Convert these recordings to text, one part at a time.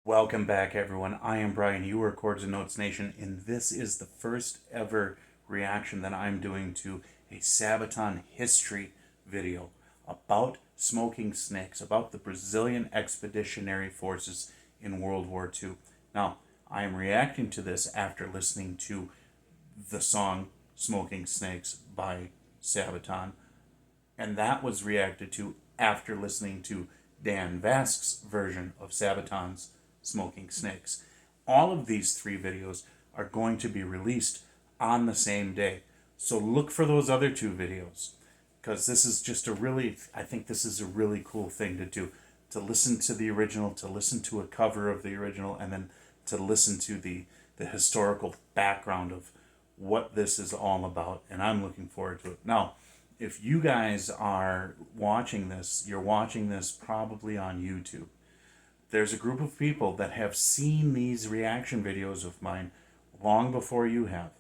Welcome back, everyone. I am Brian. You are Chords and Notes Nation, and this is the first ever reaction that I'm doing to a Sabaton history video about smoking snakes, about the Brazilian Expeditionary Forces in World War II. Now, I am reacting to this after listening to the song Smoking Snakes by Sabaton, and that was reacted to after listening to Dan Vasque's version of Sabaton's Smoking Snakes. All of these three videos are going to be released on the same day. So look for those other two videos, because this is just I think this is a really cool thing to do. To listen to the original, to listen to a cover of the original, and then to listen to the historical background of what this is all about. And I'm looking forward to it. Now, if you guys are watching this, you're watching this probably on YouTube. There's a group of people that have seen these reaction videos of mine long before you have.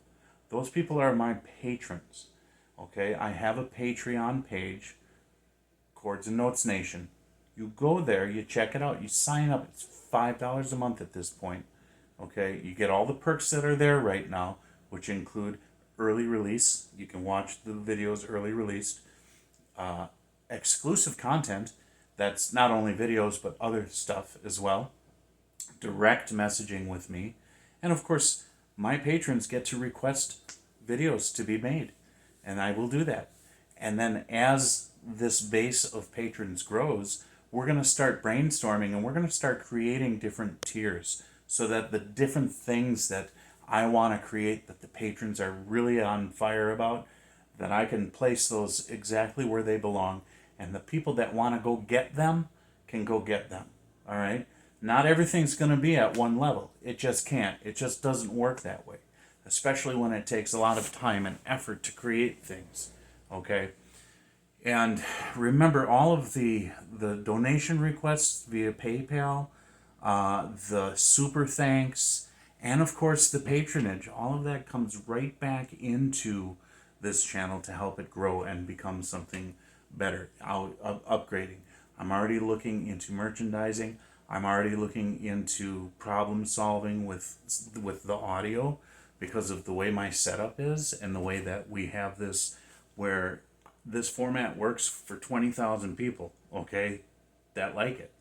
Those people are my patrons. Okay, I have a Patreon page, Chords and Notes Nation. You go there, you check it out, you sign up. It's $5 a month at this point. Okay, you get all the perks that are there right now, which include early release. You can watch the videos early released. Exclusive content. That's not only videos, but other stuff as well. Direct messaging with me. And of course, my patrons get to request videos to be made. And I will do that. And then as this base of patrons grows, we're going to start brainstorming and we're going to start creating different tiers so that the different things that I want to create that the patrons are really on fire about, that I can place those exactly where they belong. And the people that want to go get them can go get them. All right? Not everything's going to be at one level. It just can't. It just doesn't work that way. Especially when it takes a lot of time and effort to create things. Okay? And remember, all of the donation requests via PayPal, the super thanks, and of course the patronage, all of that comes right back into this channel to help it grow and become something better, upgrading. I'm already looking into merchandising. I'm already looking into problem solving with the audio because of the way my setup is and the way that we have this, where this format works for 20,000 people, okay, that like it.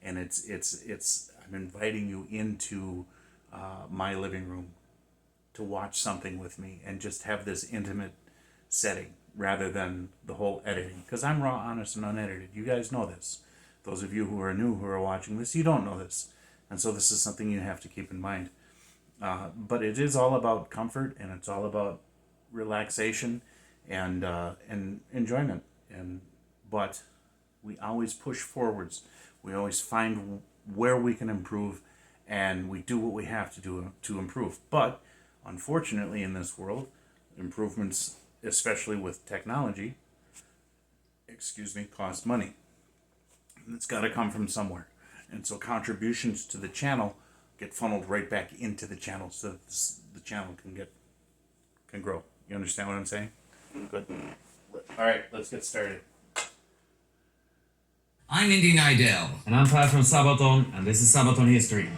And it's I'm inviting you into my living room to watch something with me and just have this intimate setting rather than the whole editing, because I'm raw, honest, and unedited. You guys know this. Those of you who are new, who are watching this, you don't know this. And so this is something you have to keep in mind. But it is all about comfort, and it's all about relaxation and enjoyment. But we always push forwards. We always find where we can improve, and we do what we have to do to improve. But unfortunately, in this world, improvements, especially with technology, cost money. And it's got to come from somewhere. And so contributions to the channel get funneled right back into the channel so that the channel can grow. You understand what I'm saying? Good. All right, let's get started. I'm Indy Nidell. And I'm Pat from Sabaton, and this is Sabaton History.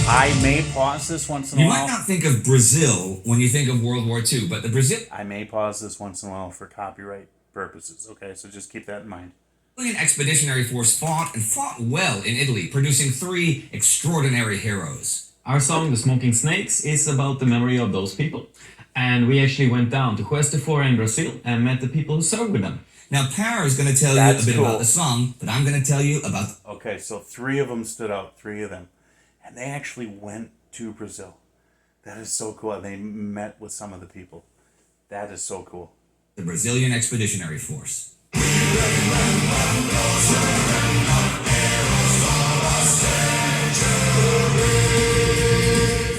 I may pause this once in a You while. might not think of Brazil when you think of World War II, but I may pause this once in a while for copyright purposes, okay? So just keep that in mind. Brazilian Expeditionary Force fought well in Italy, producing 3 extraordinary heroes. Our song, The Smoking Snakes, is about the memory of those people. And we actually went down to Gettr in Brazil and met the people who served with them. Now, Para is going to tell you a bit about the song, but I'm going to tell you about... Okay, so 3 of them stood out, 3 of them. And they actually went to Brazil. That is so cool. They met with some of the people. That is so cool. The Brazilian Expeditionary Force.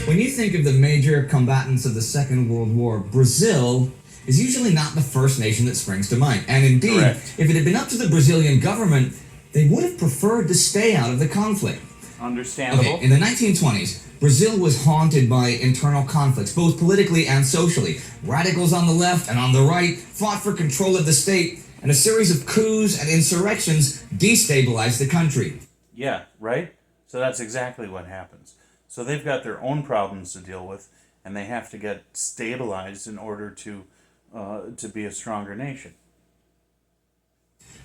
When you think of the major combatants of the Second World War, Brazil is usually not the first nation that springs to mind. And indeed, Correct. If it had been up to the Brazilian government, they would have preferred to stay out of the conflict. Understandable. Okay, in the 1920s, Brazil was haunted by internal conflicts, both politically and socially. Radicals on the left and on the right fought for control of the state, and a series of coups and insurrections destabilized the country. Yeah, right? So that's exactly what happens. So they've got their own problems to deal with, and they have to get stabilized in order to be a stronger nation.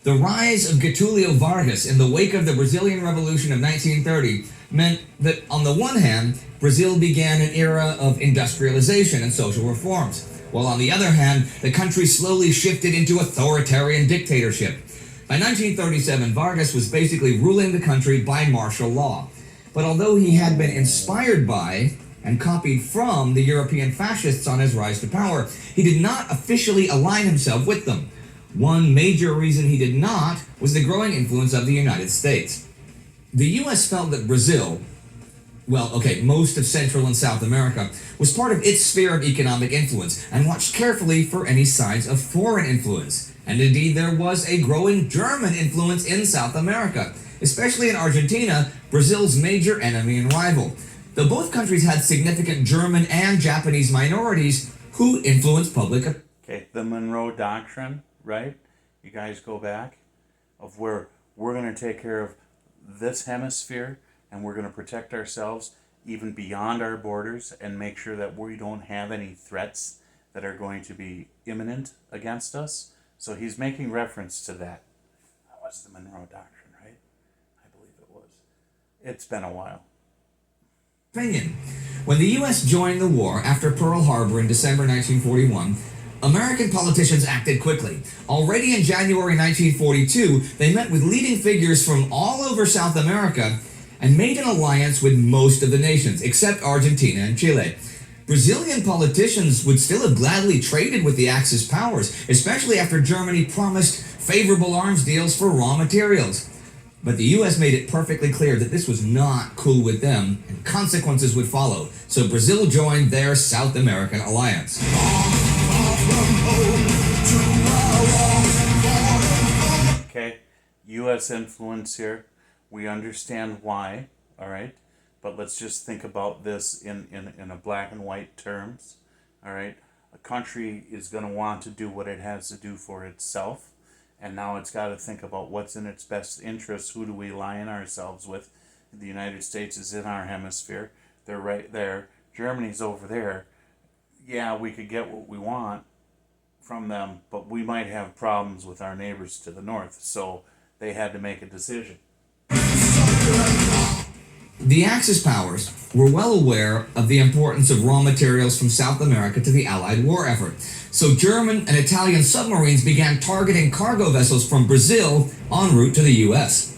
The rise of Getúlio Vargas in the wake of the Brazilian Revolution of 1930 meant that, on the one hand, Brazil began an era of industrialization and social reforms, while on the other hand, the country slowly shifted into authoritarian dictatorship. By 1937, Vargas was basically ruling the country by martial law. But although he had been inspired by and copied from the European fascists on his rise to power, he did not officially align himself with them. One major reason he did not was the growing influence of the United States. The U.S. felt that Brazil, most of Central and South America, was part of its sphere of economic influence and watched carefully for any signs of foreign influence. And indeed, there was a growing German influence in South America, especially in Argentina, Brazil's major enemy and rival. Though both countries had significant German and Japanese minorities who influenced public opinion. Okay, the Monroe Doctrine, right? You guys go back, of where we're going to take care of this hemisphere and we're going to protect ourselves even beyond our borders and make sure that we don't have any threats that are going to be imminent against us. So he's making reference to that. That was the Monroe Doctrine, right? I believe it was. It's been a while. When the U.S. joined the war after Pearl Harbor in December 1941, American politicians acted quickly. Already in January 1942, they met with leading figures from all over South America and made an alliance with most of the nations, except Argentina and Chile. Brazilian politicians would still have gladly traded with the Axis powers, especially after Germany promised favorable arms deals for raw materials. But the U.S. made it perfectly clear that this was not cool with them, and consequences would follow. So Brazil joined their South American alliance. Okay, U.S. influence here. We understand why, all right? But let's just think about this in a black and white terms, all right? A country is going to want to do what it has to do for itself, and now it's got to think about what's in its best interest. Who do we align ourselves with? The United States is in our hemisphere. They're right there. Germany's over there. Yeah, we could get what we want from them, but we might have problems with our neighbors to the north, so they had to make a decision. The Axis powers were well aware of the importance of raw materials from South America to the Allied war effort, so German and Italian submarines began targeting cargo vessels from Brazil en route to the U.S.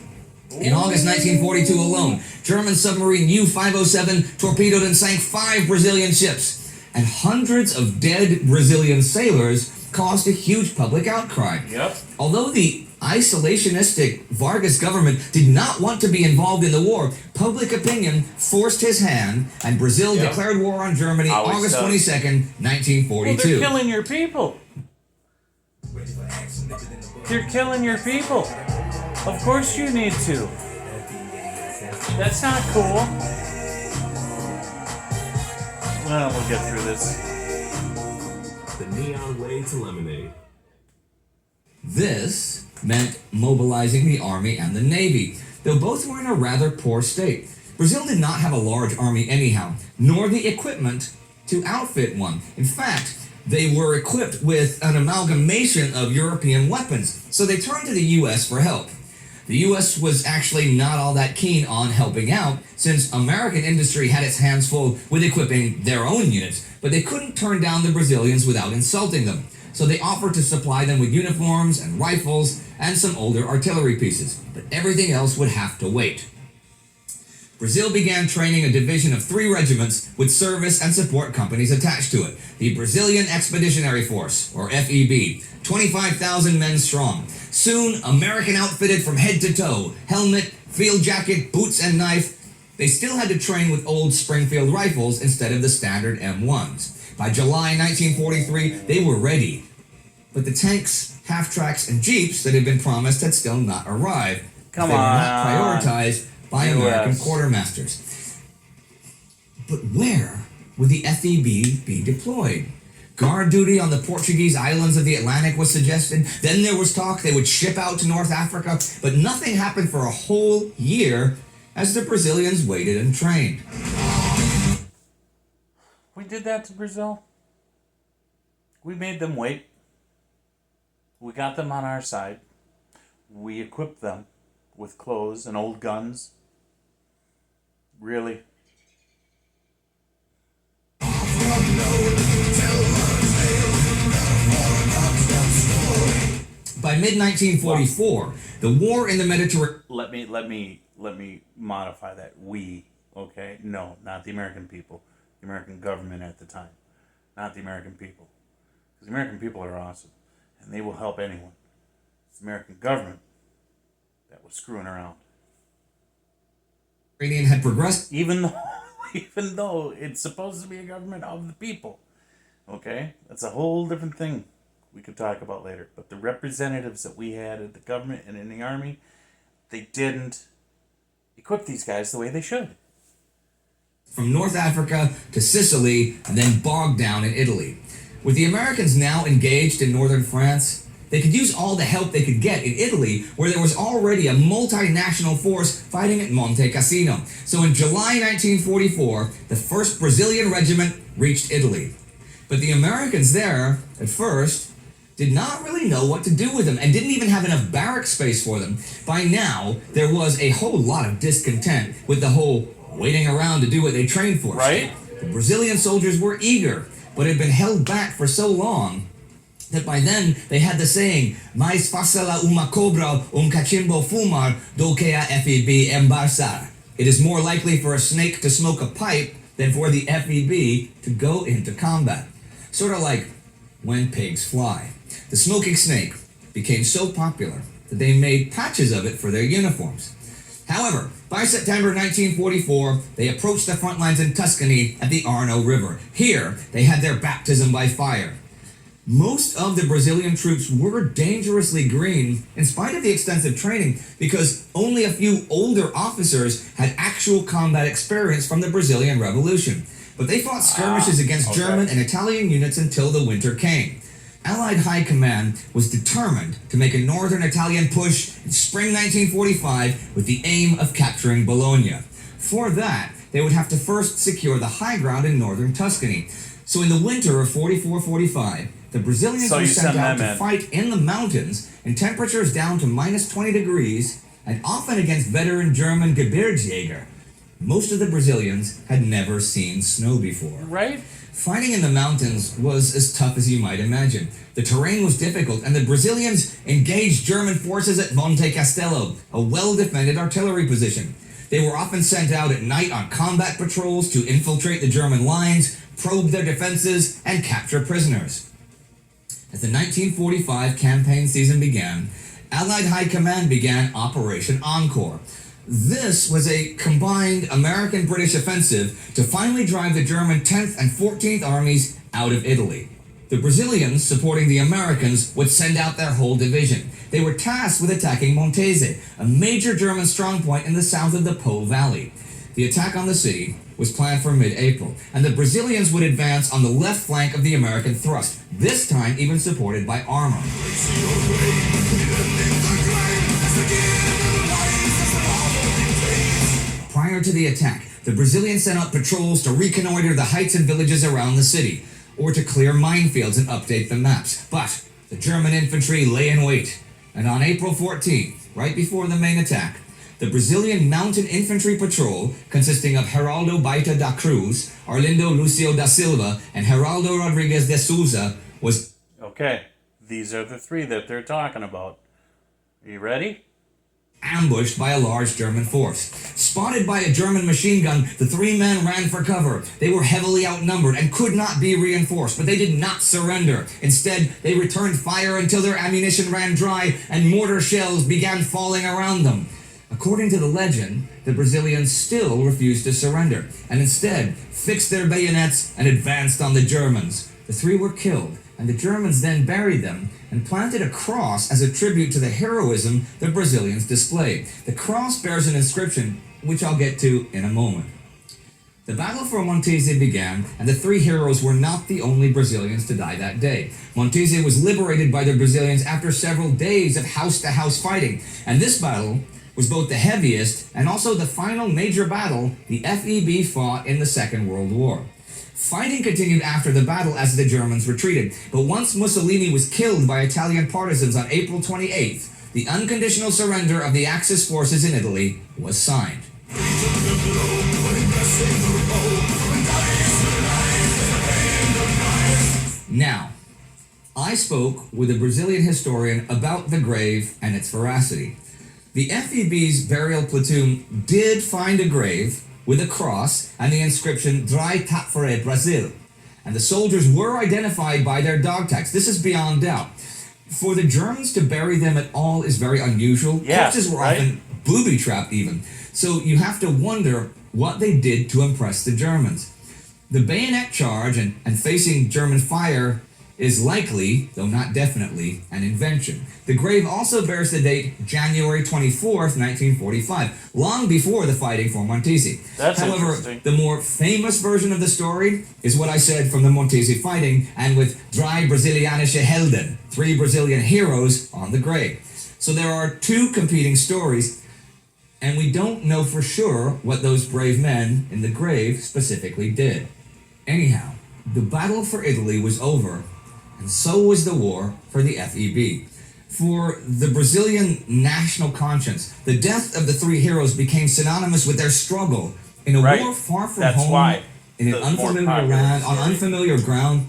In August 1942 alone, German submarine U-507 torpedoed and sank 5 Brazilian ships, and hundreds of dead Brazilian sailors caused a huge public outcry. Yep. Although the isolationistic Vargas government did not want to be involved in the war, public opinion forced his hand, and Brazil declared war on Germany August 22nd, 1942. Well, they're killing your people. You're killing your people. Of course you need to. That's not cool. Well, we'll get through this. The neon way to lemonade. This meant mobilizing the army and the navy, though both were in a rather poor state. Brazil did not have a large army anyhow, nor the equipment to outfit one. In fact, they were equipped with an amalgamation of European weapons, so they turned to the U.S. for help. The U.S. was actually not all that keen on helping out, since American industry had its hands full with equipping their own units, but they couldn't turn down the Brazilians without insulting them. So they offered to supply them with uniforms and rifles and some older artillery pieces, but everything else would have to wait. Brazil began training a division of 3 regiments with service and support companies attached to it, the Brazilian Expeditionary Force, or FEB, 25,000 men strong. Soon, American outfitted from head to toe, helmet, field jacket, boots, and knife. They still had to train with old Springfield rifles instead of the standard M1s. By July 1943, they were ready. But the tanks, half-tracks, and jeeps that had been promised had still not arrived. They were not prioritized by American quartermasters. But where would the FEB be deployed? Guard duty on the Portuguese islands of the Atlantic was suggested. Then there was talk they would ship out to North Africa, but nothing happened for a whole year as the Brazilians waited and trained. We did that to Brazil. We made them wait. We got them on our side. We equipped them with clothes and old guns. Really? By mid-1944, the war in the Mediterranean... Let me modify that. We, okay? No, not the American people. The American government at the time. Not the American people. Because the American people are awesome. And they will help anyone. It's the American government that was screwing around. Had progressed... Even though it's supposed to be a government of the people. Okay? That's a whole different thing we could talk about later. But the representatives that we had at the government and in the army, they didn't equip these guys the way they should. From North Africa to Sicily and then bogged down in Italy. With the Americans now engaged in northern France, they could use all the help they could get in Italy, where there was already a multinational force fighting at Monte Cassino. So in July 1944, the 1st Brazilian Regiment reached Italy. But the Americans there, at first, did not really know what to do with them and didn't even have enough barrack space for them. By now, there was a whole lot of discontent with the whole waiting around to do what they trained for. Right? The Brazilian soldiers were eager, but had been held back for so long that by then they had the saying, mais fácil a uma cobra cachimbo fumar do que a FEB embaçar. It is more likely for a snake to smoke a pipe than for the FEB to go into combat. Sort of like when pigs fly. The smoking snake became so popular that they made patches of it for their uniforms. However, by September 1944, they approached the front lines in Tuscany at the Arno River. Here, they had their baptism by fire. Most of the Brazilian troops were dangerously green in spite of the extensive training because only a few older officers had actual combat experience from the Brazilian Revolution. But they fought skirmishes against German and Italian units until the winter came. Allied High Command was determined to make a northern Italian push in spring 1945 with the aim of capturing Bologna. For that, they would have to first secure the high ground in northern Tuscany. So in the winter of 44-45, the Brazilians were sent out to fight in the mountains in temperatures down to minus 20 degrees and often against veteran German Gebirgsjäger. Most of the Brazilians had never seen snow before. Right? Fighting in the mountains was as tough as you might imagine. The terrain was difficult, and the Brazilians engaged German forces at Monte Castello, a well-defended artillery position. They were often sent out at night on combat patrols to infiltrate the German lines, probe their defenses, and capture prisoners. As the 1945 campaign season began, Allied High Command began Operation Encore. This was a combined American-British offensive to finally drive the German 10th and 14th armies out of Italy. The Brazilians, supporting the Americans, would send out their whole division. They were tasked with attacking Montese, a major German strongpoint in the south of the Po Valley. The attack on the city was planned for mid-April, and the Brazilians would advance on the left flank of the American thrust, this time even supported by armor. Prior to the attack, the Brazilians sent out patrols to reconnoiter the heights and villages around the city, or to clear minefields and update the maps. But the German infantry lay in wait, and on April 14th, right before the main attack, the Brazilian Mountain Infantry Patrol, consisting of Geraldo Baita da Cruz, Arlindo Lucio da Silva, and Geraldo Rodrigues de Souza, was... Okay, these are the three that they're talking about. Are you ready? Ambushed by a large German force. Spotted by a German machine gun, the three men ran for cover. They were heavily outnumbered and could not be reinforced, but they did not surrender. Instead, they returned fire until their ammunition ran dry and mortar shells began falling around them. According to the legend, the Brazilians still refused to surrender, and instead fixed their bayonets and advanced on the Germans. The three were killed, and the Germans then buried them and planted a cross as a tribute to the heroism the Brazilians displayed. The cross bears an inscription, which I'll get to in a moment. The battle for Montese began, and the three heroes were not the only Brazilians to die that day. Montese was liberated by the Brazilians after several days of house-to-house fighting, and this battle was both the heaviest and also the final major battle the FEB fought in the Second World War. Fighting continued after the battle as the Germans retreated, but once Mussolini was killed by Italian partisans on April 28th, the unconditional surrender of the Axis forces in Italy was signed. Now, I spoke with a Brazilian historian about the grave and its veracity. The FEB's burial platoon did find a grave with a cross and the inscription Drai Tapfere Brasil, and the soldiers were identified by their dog tags. This is beyond doubt. For the Germans to bury them at all is very unusual. Corpses were often booby-trapped even. So you have to wonder what they did to impress the Germans. The bayonet charge and facing German fire is likely, though not definitely, an invention. The grave also bears the date January 24th, 1945, long before the fighting for Montese. That's However, interesting. the more famous version of the story is what I said from the Montese fighting, and with Drei Brasilianische Helden, 3 Brazilian heroes on the grave. So there are 2 competing stories, and we don't know for sure what those brave men in the grave specifically did. Anyhow, the battle for Italy was over, and so was the war for the FEB. For the Brazilian national conscience, the death of the 3 heroes became synonymous with their struggle in a war far from home, in an unfamiliar land, on unfamiliar ground.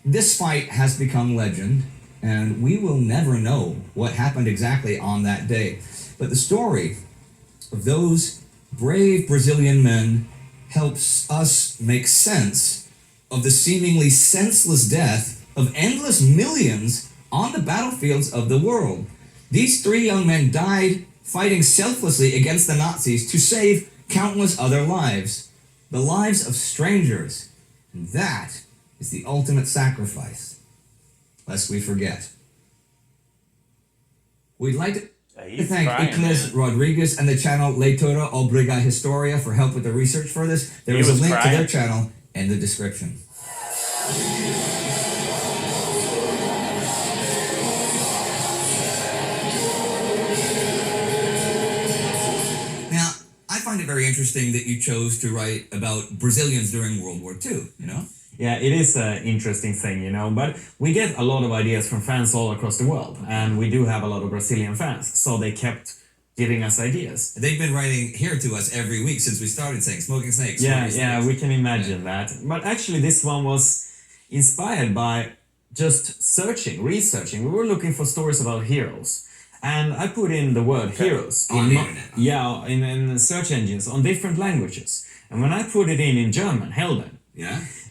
This fight has become legend, and we will never know what happened exactly on that day. But the story of those brave Brazilian men helps us make sense of the seemingly senseless death of endless millions on the battlefields of the world. These 3 young men died fighting selflessly against the Nazis to save countless other lives, the lives of strangers. And that is the ultimate sacrifice, lest we forget. We'd like to thank Icles Rodriguez and the channel Leitura Obriga Historia for help with the research for this. There is a link to their channel in the description. Now, I find it very interesting that you chose to write about Brazilians during World War II, you know? Yeah, it is an interesting thing, you know, but we get a lot of ideas from fans all across the world, and we do have a lot of Brazilian fans, so they kept giving us ideas. They've been writing here to us every week since we started saying Smoking Snakes. Yeah, we can imagine that. But actually this one was inspired by just researching. We were looking for stories about heroes. And I put in the word heroes on the internet. Yeah, in search engines on different languages. And when I put it in German, Helden,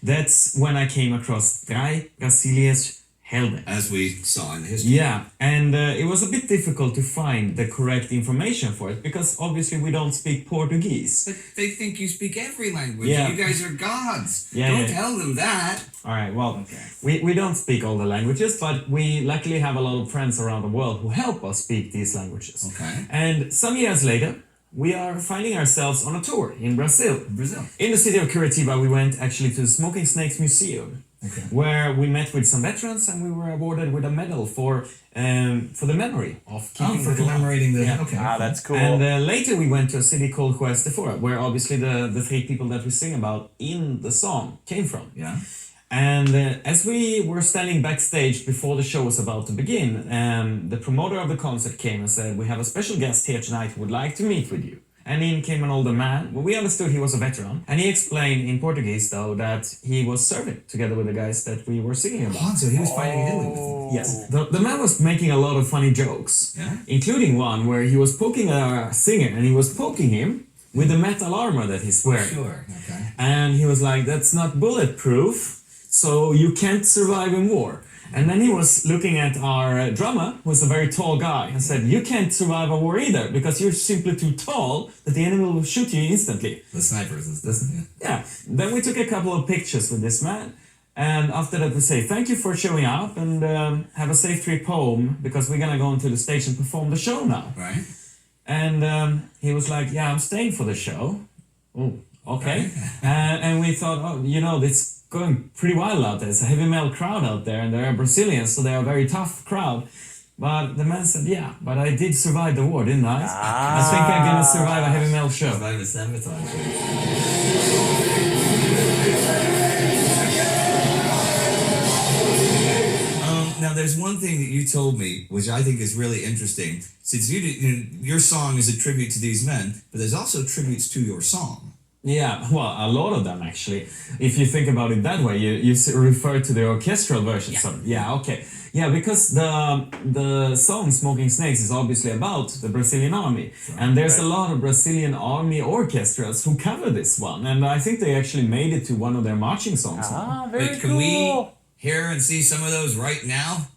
that's when I came across Drei Brasilianische Helden. As we saw in the history. Yeah, and it was a bit difficult to find the correct information for it because obviously we don't speak Portuguese. But they think you speak every language. Yeah. You guys are gods. Yeah, Don't tell them that. All right, well, we don't speak all the languages, but we luckily have a lot of friends around the world who help us speak these languages. Okay. And some years later, we are finding ourselves on a tour in Brazil. In the city of Curitiba, we went actually to the Smoking Snakes Museum, where we met with some veterans and we were awarded with a medal for the memory of keeping for commemorating the... Yeah. Okay. Ah, that's cool. And later we went to a city called Chords and Notes, where obviously the 3 people that we sing about in the song came from. Yeah. And as we were standing backstage before the show was about to begin, the promoter of the concert came and said, "We have a special guest here tonight who would like to meet with you." And in came an older man. Well, we understood he was a veteran. And he explained in Portuguese, though, that he was serving together with the guys that we were singing about. So he was fighting in Italy with them. Yes. The man was making a lot of funny jokes, including one where he was poking a singer and he was poking him with the metal armor that he's wearing. Sure. Okay. And he was like, "That's not bulletproof, so you can't survive in war." And then he was looking at our drummer, who was a very tall guy, and said, "You can't survive a war either, because you're simply too tall that the enemy will shoot you instantly." The snipers and stuff. Yeah. Then we took a couple of pictures with this man. And after that we say, "Thank you for showing up and have a safe trip home, because we're going to go into the stage and perform the show now." Right. And he was like, "Yeah, I'm staying for the show." Oh, Okay. And we thought, oh, you know, it's going pretty wild out there. It's a heavy metal crowd out there, and they are Brazilians, so they are a very tough crowd. But the man said, yeah, but I did survive the war, didn't I? I think I'm gonna survive a heavy metal show. Survive a Sabaton. Now, there's one thing that you told me, which I think is really interesting. Since your song is a tribute to these men, but there's also tributes to your song. Yeah, well, a lot of them actually. If you think about it that way, you refer to the orchestral version. So, yeah, okay. Yeah, because the song Smoking Snakes is obviously about the Brazilian army. And there's a lot of Brazilian army orchestras who cover this one. And I think they actually made it to one of their marching songs. Very Wait, cool. can we hear and see some of those right now?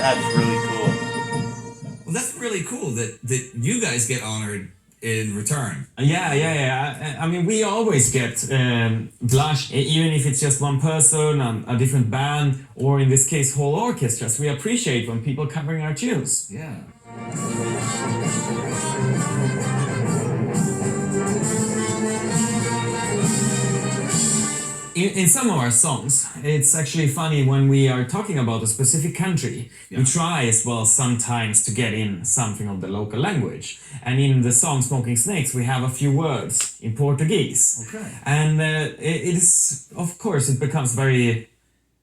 That's really cool. Well, that's really cool that you guys get honored in return. Yeah. I mean, we always get blush, even if it's just one person, a different band, or in this case, whole orchestras. We appreciate when people covering our tunes. Yeah. In some of our songs, it's actually funny when we are talking about a specific country. We try as well sometimes to get in something of the local language. And in the song Smoking Snakes, we have a few words in Portuguese. Okay. And it is, of course, it becomes very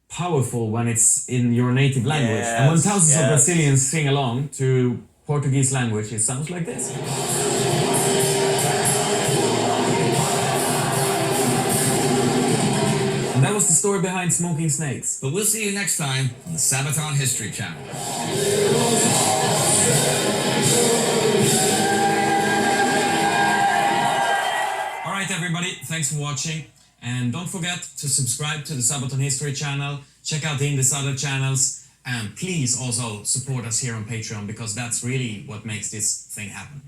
powerful when it's in your native language. And when thousands of Brazilians sing along to Portuguese language, it sounds like this. And that was the story behind Smoking Snakes. But we'll see you next time on the Sabaton History Channel. Alright everybody, thanks for watching. And don't forget to subscribe to the Sabaton History Channel. Check out the other channels. And please also support us here on Patreon, because that's really what makes this thing happen.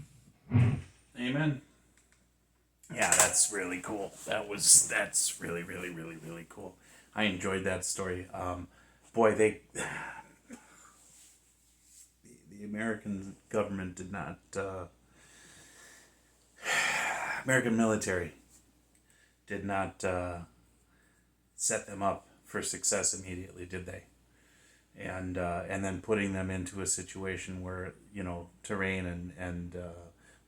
Amen. Yeah, that's really cool. That's really, really, really, really cool. I enjoyed that story. Boy, the American government did not, American military did not set them up for success immediately, did they? And then putting them into a situation where, you know, terrain and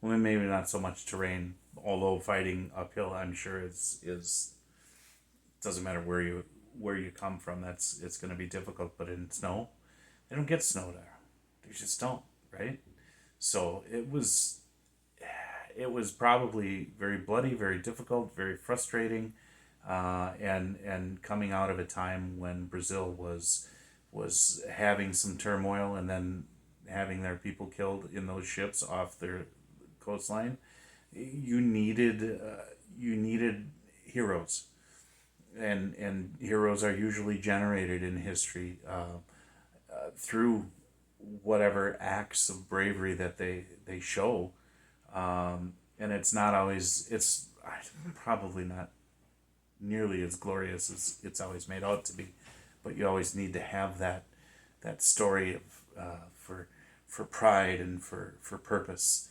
well, maybe not so much terrain, although fighting uphill, I'm sure is doesn't matter where you come from. It's going to be difficult. But in snow, they don't get snow there. They just don't, right? So it was probably very bloody, very difficult, very frustrating, and coming out of a time when Brazil was having some turmoil and then having their people killed in those ships off their coastline. You needed heroes, and heroes are usually generated in history through whatever acts of bravery that they show, and it's not always, it's probably not nearly as glorious as it's always made out to be, but you always need to have that story of for pride and for purpose.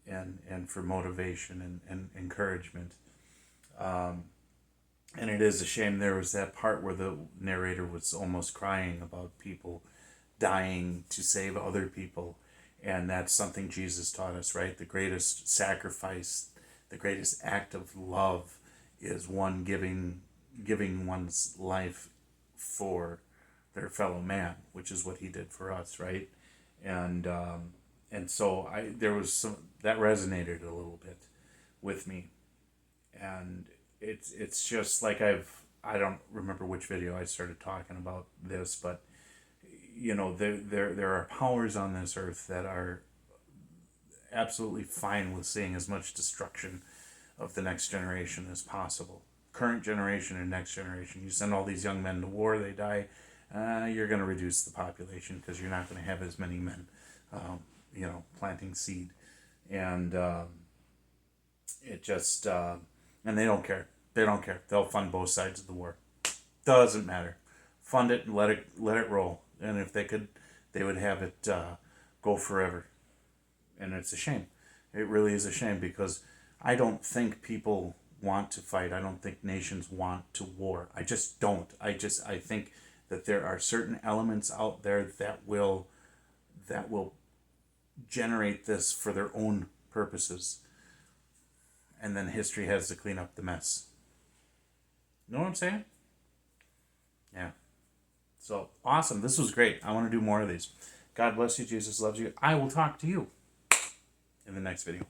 And for motivation and encouragement. And it is a shame there was that part where the narrator was almost crying about people dying to save other people. And that's something Jesus taught us, right? The greatest sacrifice, the greatest act of love is one giving one's life for their fellow man, which is what he did for us, right? And so there was some that resonated a little bit with me, and it's just like I don't remember which video I started talking about this, but you know, there are powers on this earth that are absolutely fine with seeing as much destruction of the next generation as possible. Current generation and next generation. You send all these young men to war, they die. You're going to reduce the population because you're not going to have as many men. You know, planting seed, and it just and they don't care. They'll fund both sides of the war. Doesn't matter. fund it and let it roll. And if they could, they would have it go forever. And it's a shame. It really is a shame, because I don't think people want to fight. I don't think nations want to war. I just don't. I think that there are certain elements out there that will generate this for their own purposes. And then history has to clean up the mess. You know what I'm saying? Yeah. So, awesome. This was great. I want to do more of these. God bless you. Jesus loves you. I will talk to you in the next video.